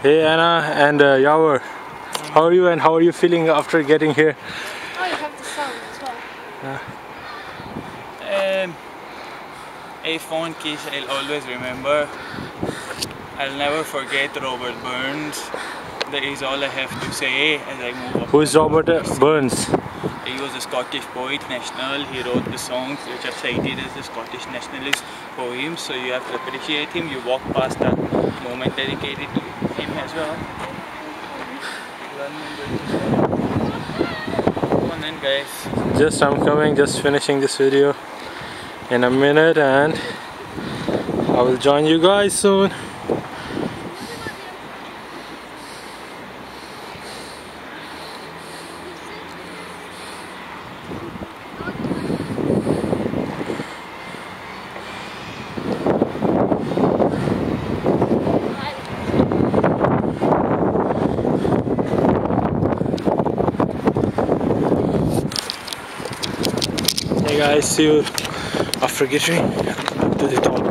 Hey Anna and Yawar, how are you and how are you feeling after getting here? Oh, you have the song as well. A fond case I'll always remember. I'll never forget Robert Burns. That is all I have to say as I move up. Who is Robert Burns? He was a Scottish poet, national. He wrote the songs which are cited as the Scottish nationalist poems. So you have to appreciate him. You walk past a moment dedicated to him as well. Come on then, guys. I'm coming, just finishing this video in a minute and I will join you guys soon. Hey guys, see you after getting to the top.